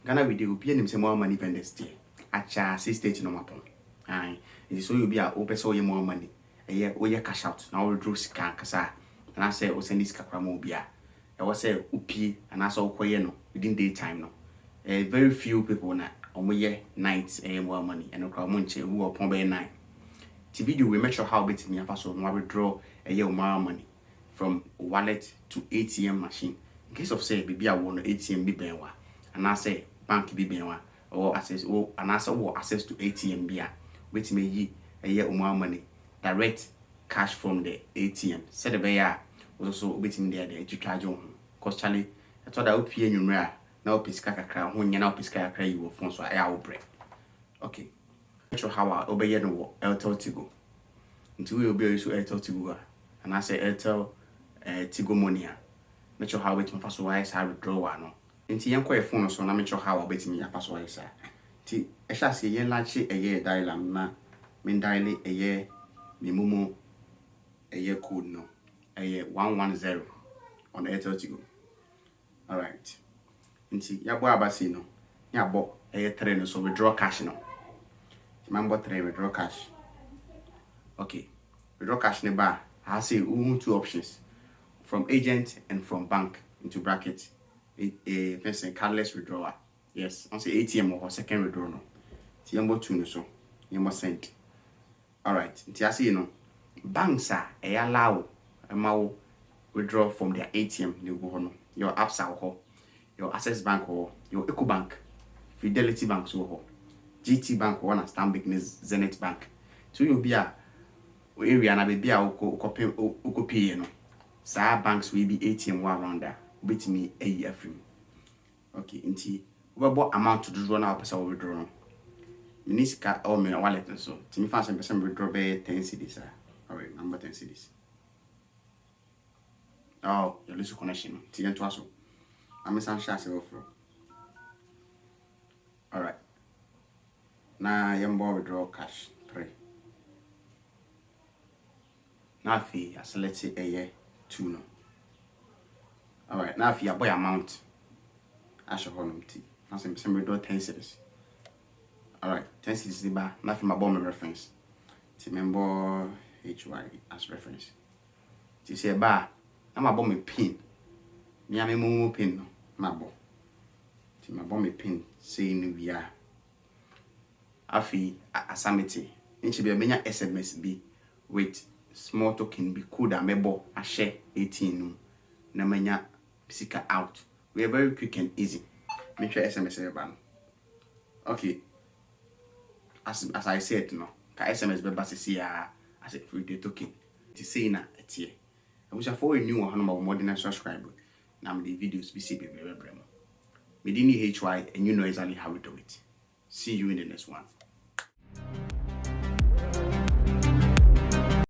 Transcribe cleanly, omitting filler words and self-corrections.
Ghana we will be any more money vendors there. Acha 6 state no matter. Aye. It is so you be a open so more money. A year or cash out. Now we draw scan kasa. And I say o send this kakramo bia. I was say upi and I saw koyeno within daytime no. Very few people na omoye night more money and okra monche who upon by 9. The video we make sure how bit me afa so no withdraw a year more money from wallet to ATM machine. In case of say bibi a won ATM bi benwa and I say bank bi benwa or access or and I say access to ATM bia wait me yi a year more money direct cash from the ATM. Said the bear also waiting there to charge on. Cause Charlie, I thought I would pay you now pisca crack when you now pisca cry you will phone so I will break. Okay. Not sure how I obey no Airtel Tigo. Until we will be so Airtel Tigo. And I say Airtel Tigo Monia. Not sure how it my first wise I withdraw one. Until young quite phone so I'm not sure how I bet me a first wise. T I shall say yen lunch a year dial na mean dial a year me Momo a year code no. A year 110 on Airtel Tigo. Alright. Nti ya bo abasi no. Ya bo a year 3 no so withdraw cash no. Remember 3 withdraw cash. Okay. Withdraw cash ne ba. I say two options. From agent and from bank into bracket. A person cardless withdrawal. Yes. I say ATM or second withdrawal no. Ti yambo 2 no so. Yambo send. Alright. Nti I say no. Banks are allow withdraw from their ATM. Your apps are your Access Bank or your Eco Bank, Fidelity Bank, so GT Bank or one Stanbic Zenith Bank. So you'll be a area and be a pay, you know. So banks will be ATM around there. Beat me a year free. Okay, inti what amount to do now person withdraw. Minisca or my wallet and so. Timmy fast and person withdraw by 10 cedis. Alright, number 10 cedis. Oh, your little connection. Tigan to us. I'm a sunshine overflow. Alright. Now you withdraw cash 3. Now fee, as let's say a year 2 no. Alright, now fee a boy amount. I shall hold them tea. Now some withdraw 10 cedis. Alright, 10 cedis the bar. Now for my bomb reference. Remember HY as reference. To say bar, I'm a bomb pin. Me a Momo pin no, my bo. To my bomb pin saying we are. Afi asamete. Inchi be menya SMS be with small token be cool da mebo a share 18 no. Na menya sika out. We are very quick and easy. Make sure SMS everyone. Okay. As I said no, ka SMS be basisi ya as a free day token. To say na etie. I wish I for a new one more than a subscriber. Now the videos be see people. Me didn't HY and you know exactly how we do it. See you in the next one.